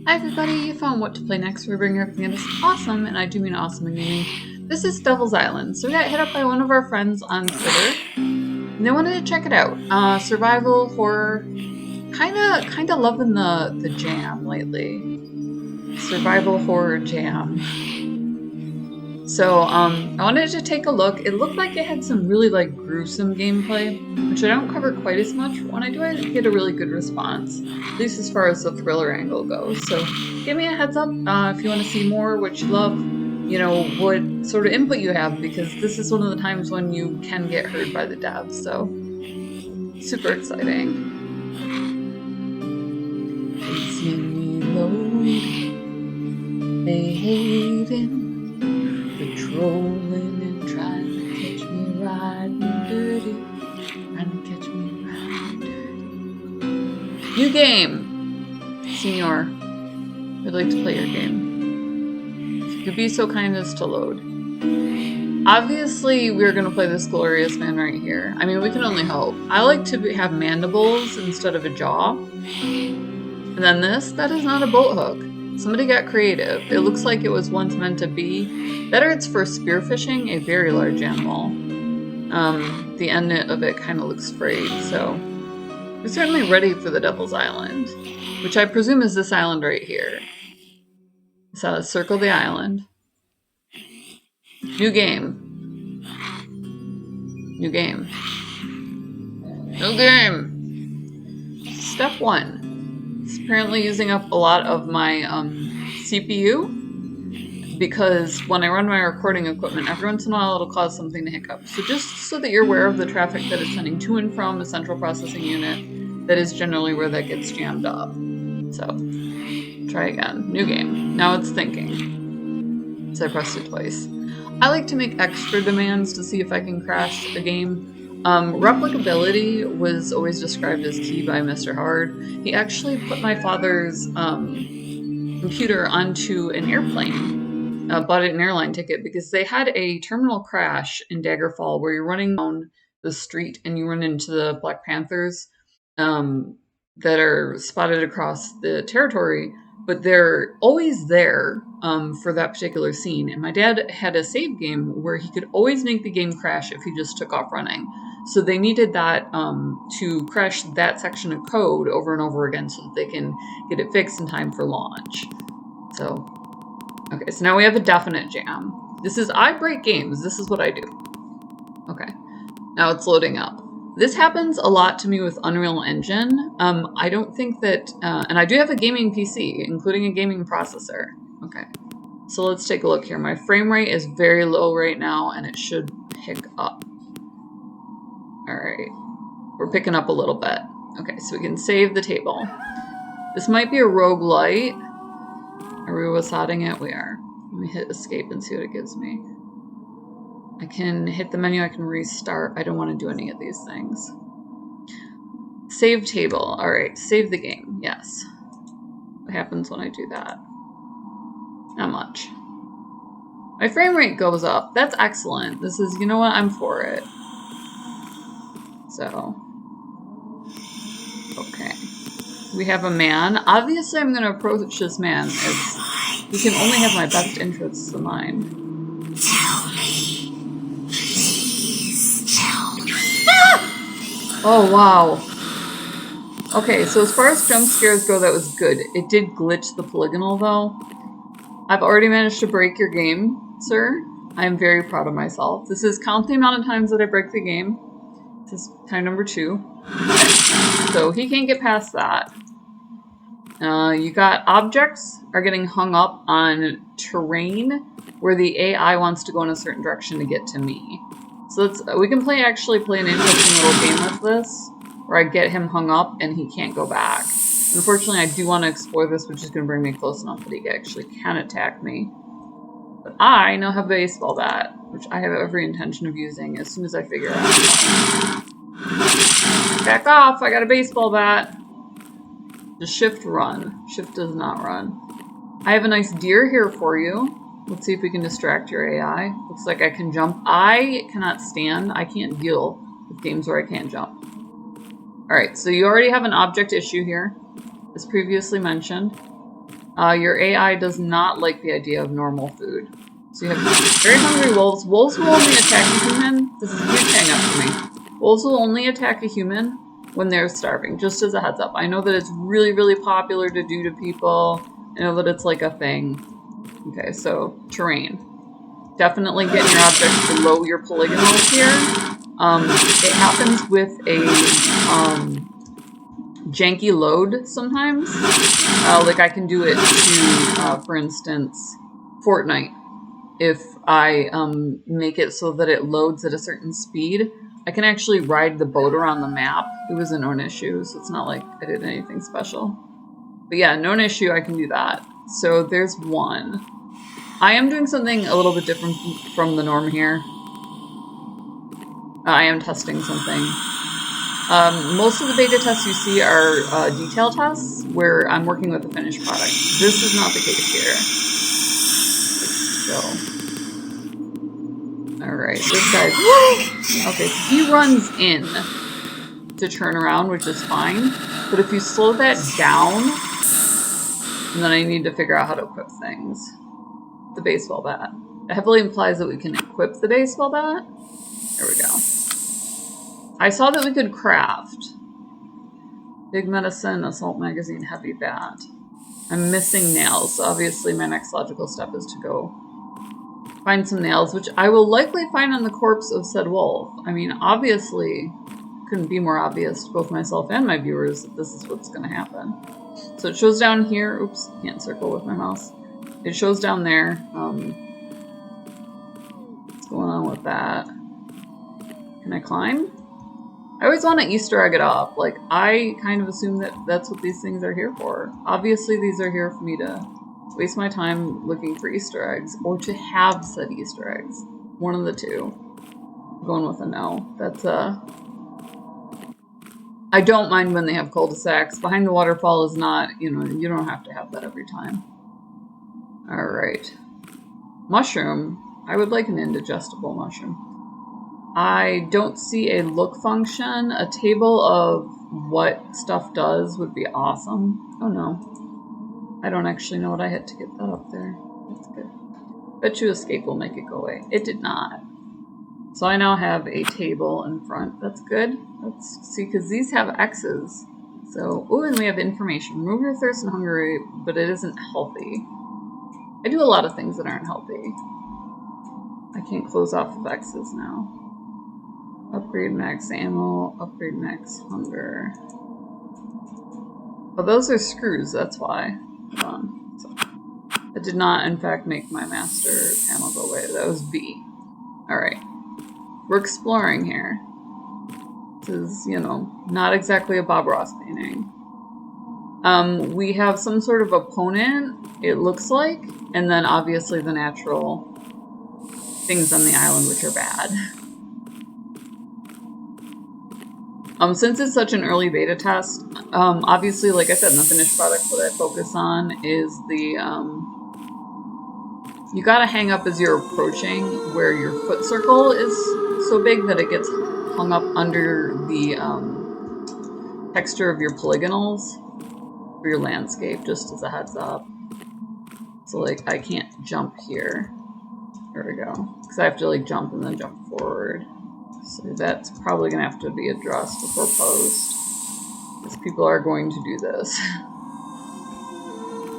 Hi everybody, you found what to play next. We're bringing everything that is awesome, and I do mean awesome in gaming. This is Devil's Island. So we got hit up by one of our friends on Twitter, and they wanted to check it out. Survival, horror, kinda loving the jam lately. Survival horror jam. So I wanted to take a look. It looked like it had some really gruesome gameplay, which I don't cover quite as much. But when I do, I get a really good response, at least as far as the thriller angle goes. So give me a heads up if you want to see more, what you love, what sort of input you have, because this is one of the times when you can get heard by the devs. So super exciting. They see me load, they hating. Patrolling and trying to catch me riding dirty. Trying to catch me riding dirty. New game! Senor, I'd like to play your game. If you could be so kind as to load. Obviously, we're going to play this glorious man right here. I mean, we can only hope. I like to have mandibles instead of a jaw. And then this, that is not a boat hook. Somebody got creative. It looks like it was once meant to be. Better it's for spearfishing, a very large animal. The end of it kind of looks frayed, so we're certainly ready for the Devil's Island, which I presume is this island right here. So let's circle the island. New game. New game. New game! Step 1. It's apparently using up a lot of my CPU, because when I run my recording equipment, every once in a while it'll cause something to hiccup. So just so that you're aware of the traffic that it's sending to and from a central processing unit, that is generally where that gets jammed up. So, try again. New game. Now it's thinking. So I pressed it twice. I like to make extra demands to see if I can crash a game. Replicability was always described as key by Mr. Howard. He actually put my father's computer onto an airplane, bought it an airline ticket, because they had a terminal crash in Daggerfall where you're running down the street and you run into the Black Panthers that are spotted across the territory, but they're always there for that particular scene. And my dad had a save game where he could always make the game crash if he just took off running. So they needed that to crash that section of code over and over again so that they can get it fixed in time for launch. So, okay, so now we have a definite jam. I break games. This is what I do. Okay, now it's loading up. This happens a lot to me with Unreal Engine. I don't think that, and I do have a gaming PC, including a gaming processor. Okay, so let's take a look here. My frame rate is very low right now, and it should pick up. All right, we're picking up a little bit. Okay, so we can save the table. This might be a roguelite. Are we wasadding it? We are. Let me hit escape and see what it gives me. I can hit the menu, I can restart. I don't want to do any of these things. Save table. All right, save the game. Yes. What happens when I do that? Not much. My frame rate goes up. That's excellent. This is, you know what? I'm for it. So, okay. We have a man. Obviously, I'm going to approach this man as he can only have my best interests in mind. Tell me. Please tell me. Ah! Oh, wow. Okay, so as far as jump scares go, that was good. It did glitch the polygonal, though. I've already managed to break your game, sir. I'm very proud of myself. This is count the amount of times that I break the game. This is time number 2. So he can't get past that. You got objects are getting hung up on terrain where the AI wants to go in a certain direction to get to me. So we can actually play an interesting little game with this, where I get him hung up and he can't go back. Unfortunately, I do want to explore this, which is going to bring me close enough that he actually can attack me. But I now have a baseball bat, which I have every intention of using as soon as I figure out. Back off! I got a baseball bat! Just shift run. Shift does not run. I have a nice deer here for you. Let's see if we can distract your AI. Looks like I can jump. I cannot stand. I can't deal with games where I can't jump. Alright, so you already have an object issue here, as previously mentioned. Your AI does not like the idea of normal food. So you have very hungry wolves. Wolves will only attack a human. This is a huge hang up for me. Wolves will only attack a human when they're starving, just as a heads up. I know that it's really, really popular to do to people. I know that it's like a thing. Okay, so terrain. Definitely getting your objects below your polygonals here. It happens with a janky load sometimes. Like I can do it to, for instance, Fortnite. If I make it so that it loads at a certain speed, I can actually ride the boat around the map. It was a known issue, so it's not like I did anything special. But yeah, known issue, I can do that. So there's one. I am doing something a little bit different from the norm here. I am testing something. Most of the beta tests you see are detail tests, where I'm working with a finished product. This is not the case here. So, alright, this guy's... Okay, so he runs in to turn around, which is fine. But if you slow that down, and then I need to figure out how to equip things. The baseball bat. It heavily implies that we can equip the baseball bat. There we go. I saw that we could craft. Big medicine, assault magazine, heavy bat. I'm missing nails, so obviously my next logical step is to go find some nails, which I will likely find on the corpse of said wolf. I mean, obviously, couldn't be more obvious to both myself and my viewers that this is what's going to happen. So it shows down here. Oops, can't circle with my mouse. It shows down there. What's going on with that? Can I climb? I always want to Easter egg it up. Like, I kind of assume that that's what these things are here for. Obviously, these are here for me to waste my time looking for Easter eggs, or to have said Easter eggs. One of the two. I'm going with a no. That's, I don't mind when they have cul-de-sacs. Behind the waterfall is not, you know, you don't have to have that every time. Alright. Mushroom. I would like an indigestible mushroom. I don't see a look function. A table of what stuff does would be awesome. Oh no. I don't actually know what I had to get that up there. That's good. Bet you escape will make it go away. It did not. So I now have a table in front. That's good. Let's see, because these have X's. So, oh, and we have information. Remove your thirst and hunger, but it isn't healthy. I do a lot of things that aren't healthy. I can't close off of X's now. Upgrade max ammo, upgrade max hunger. Oh, those are screws, that's why. Hold on. So, that did not, in fact, make my master panel go away. That was B. Alright. We're exploring here. This is, you know, not exactly a Bob Ross painting. We have some sort of opponent, it looks like, and then obviously the natural things on the island, which are bad. Since it's such an early beta test, obviously, like I said, the finished product that I focus on is the, you gotta hang up as you're approaching where your foot circle is so big that it gets hung up under the, texture of your polygonals for your landscape, just as a heads up. So, like, I can't jump here. There we go. Because I have to, like, jump and then jump forward. So that's probably going to have to be addressed before post. Because people are going to do this.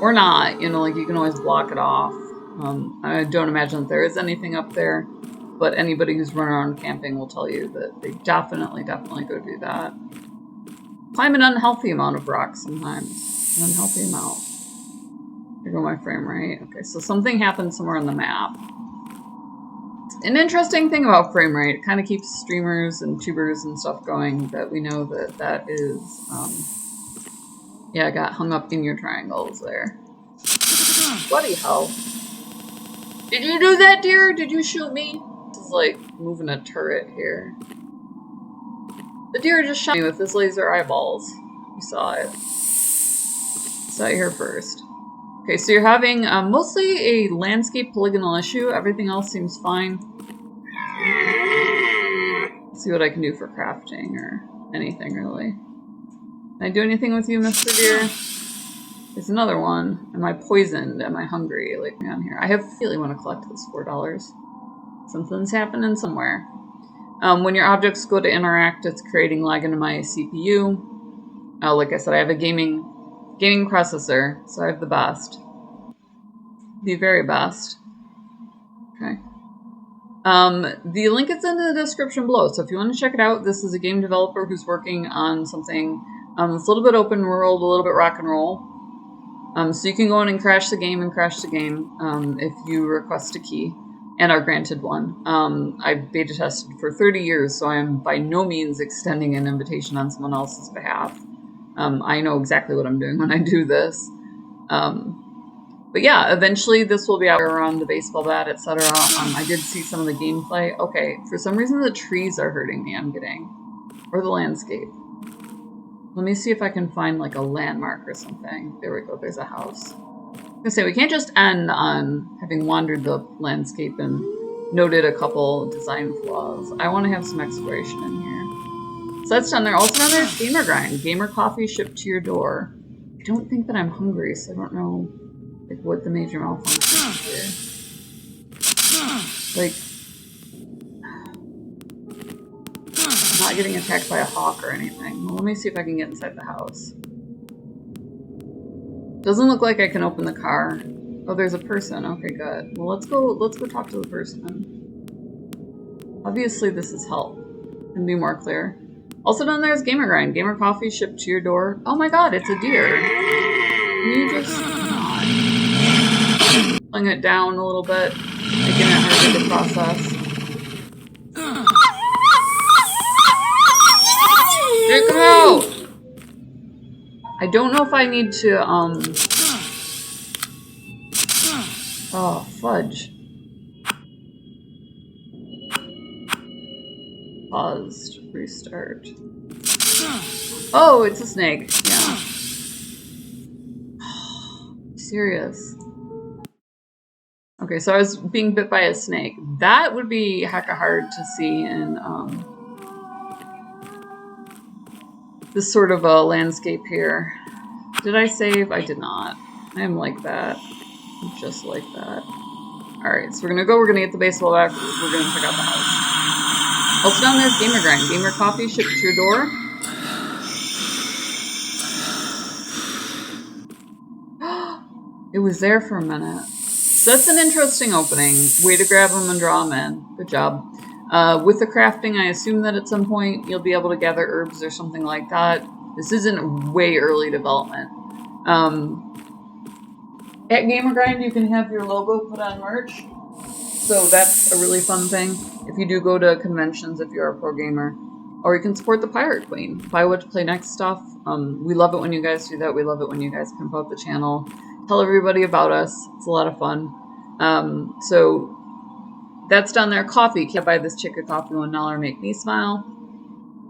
Or not, you know, like you can always block it off. I don't imagine that there is anything up there. But anybody who's run around camping will tell you that they definitely go do that. Climb an unhealthy amount of rocks sometimes. An unhealthy amount. Here go my frame rate. Okay, so something happened somewhere on the map. An interesting thing about frame rate, it kind of keeps streamers and tubers and stuff going, that we know that that is, yeah, I got hung up in your triangles there. Bloody hell. Did you do that, dear? Did you shoot me? This is like moving a turret here. The deer just shot me with his laser eyeballs. You saw it. Saw it here first. Okay, so you're having mostly a landscape polygonal issue. Everything else seems fine. Let's see what I can do for crafting or anything, really. Can I do anything with you, Mr. Deer? I Here's another one. Am I poisoned? Am I hungry? Like on here. I really want to collect this $4. Something's happening somewhere. When your objects go to interact, it's creating lag into my CPU. Like I said, I have a gaming processor, so I have the best. The very best. Okay. The link is in the description below, so if you want to check it out, this is a game developer who's working on something that's a little bit open world, a little bit rock and roll. So you can go in and crash the game if you request a key and are granted one. I beta tested for 30 years, so I am by no means extending an invitation on someone else's behalf. I know exactly what I'm doing when I do this. But yeah, eventually this will be out around the baseball bat, etc. I did see some of the gameplay. Okay, for some reason the trees are hurting me, I'm getting. Or the landscape. Let me see if I can find like a landmark or something. There we go, there's a house. I was gonna say, we can't just end on having wandered the landscape and noted a couple design flaws. I want to have some exploration in here. So that's done there. Also down there is Gamer Grind. Gamer coffee shipped to your door. I don't think that I'm hungry, so I don't know like what the major malfunction is here. Like, I'm not getting attacked by a hawk or anything. Well, let me see if I can get inside the house. Doesn't look like I can open the car. Oh, there's a person. Okay, good. Well, let's go talk to the person. Obviously, this is help. Can be more clear. Also down there is Gamer Grind. Gamer coffee shipped to your door. Oh my god, it's a deer. Can you just pulling it down a little bit, making it harder to process. Here, come out! I don't know if I need to, oh, fudge. Paused. Restart. Oh, it's a snake. Yeah. Serious. Okay, so I was being bit by a snake. That would be hecka hard to see in, this sort of a landscape here. Did I save? I did not. I am like that. I'm just like that. Alright, so we're gonna get the baseball back. We're gonna check out the house. Also down there's Gamer Grind. Gamer coffee shipped to your door. It was there for a minute. So that's an interesting opening. Way to grab them and draw them in. Good job. With the crafting, I assume that at some point you'll be able to gather herbs or something like that. This isn't way early development. At Gamer Grind, you can have your logo put on merch. So that's a really fun thing if you do go to conventions if you're a pro gamer. Or you can support the Pirate Queen. Buy What to Play Next stuff. We love it when you guys do that. We love it when you guys pimp out the channel. Tell everybody about us. It's a lot of fun. So that's down there. Coffee. Can't buy this chick a coffee, $1. Make me smile.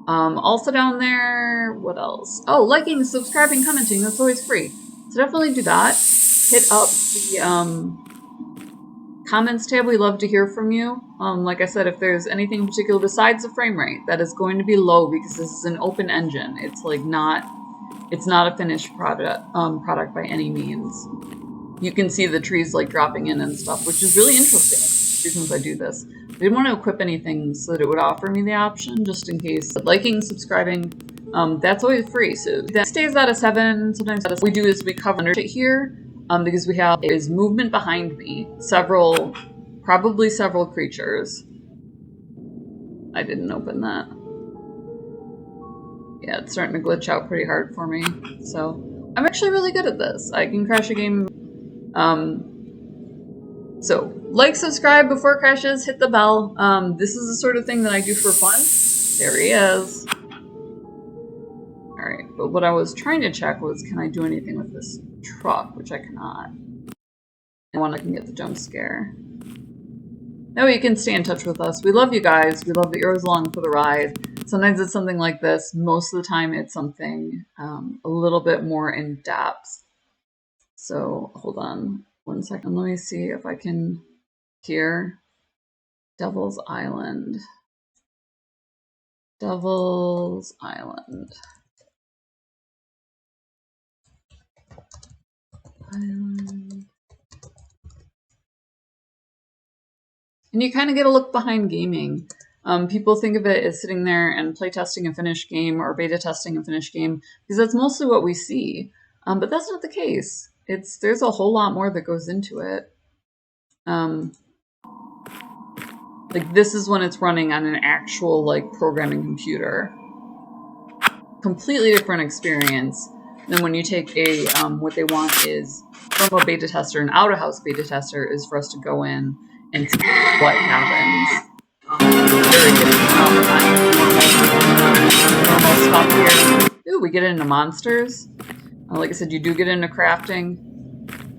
Also down there, what else? Oh, liking, subscribing, commenting. That's always free. So definitely do that. Hit up the comments tab. We love to hear from you. Like I said, if there's anything in particular besides the frame rate that is going to be low because this is an open engine. It's like it's not a finished product by any means. You can see the trees like dropping in and stuff, which is really interesting. Since I do this, I didn't want to equip anything so that it would offer me the option, just in case. But liking, subscribing, that's always free. So that stays out of 7. Sometimes what we do is we cover it here. Because we have is movement behind me. Probably several creatures. I didn't open that. Yeah, it's starting to glitch out pretty hard for me. So I'm actually really good at this. I can crash a game. So like, subscribe before it crashes, hit the bell. This is the sort of thing that I do for fun. There he is. Alright, but what I was trying to check was, can I do anything with this truck, which I cannot. And when I can get the jump scare. No, you can stay in touch with us. We love you guys. We love that you're along for the ride. Sometimes it's something like this. Most of the time it's something a little bit more in depth. So hold on 1 second. Let me see if I can hear Devil's Island. Devil's Island. Island. And you kind of get a look behind gaming. People think of it as sitting there and playtesting a finished game or beta testing a finished game because that's mostly what we see. But that's not the case. There's a whole lot more that goes into it. Like this is when it's running on an actual like programming computer. Completely different experience than when you take a what they want is from a beta tester, an out-of-house beta tester is for us to go in and see what happens. Very different normal stuff here. Ooh, we get into monsters. Like I said, you do get into crafting,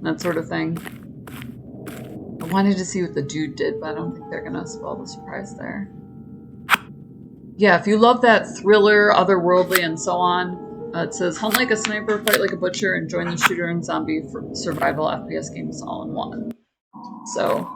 that sort of thing. I wanted to see what the dude did, but I don't think they're gonna spoil the surprise there. Yeah, if you love that thriller, otherworldly, and so on, it says hunt like a sniper, fight like a butcher, and join the shooter and zombie survival FPS games all in one. So,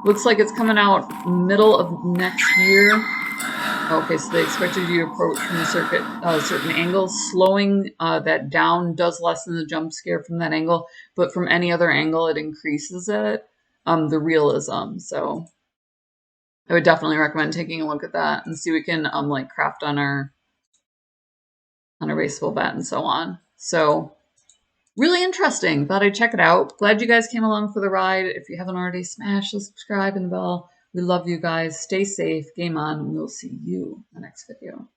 looks like it's coming out middle of next year. Okay, so they expected you to approach from a certain angle. Slowing that down does lessen the jump scare from that angle, but from any other angle, it increases it, the realism. So I would definitely recommend taking a look at that and see if we can like craft on our baseball bat and so on. So really interesting. Thought I'd check it out. Glad you guys came along for the ride. If you haven't already, smash the subscribe and the bell. We love you guys. Stay safe. Game on. And we'll see you in the next video.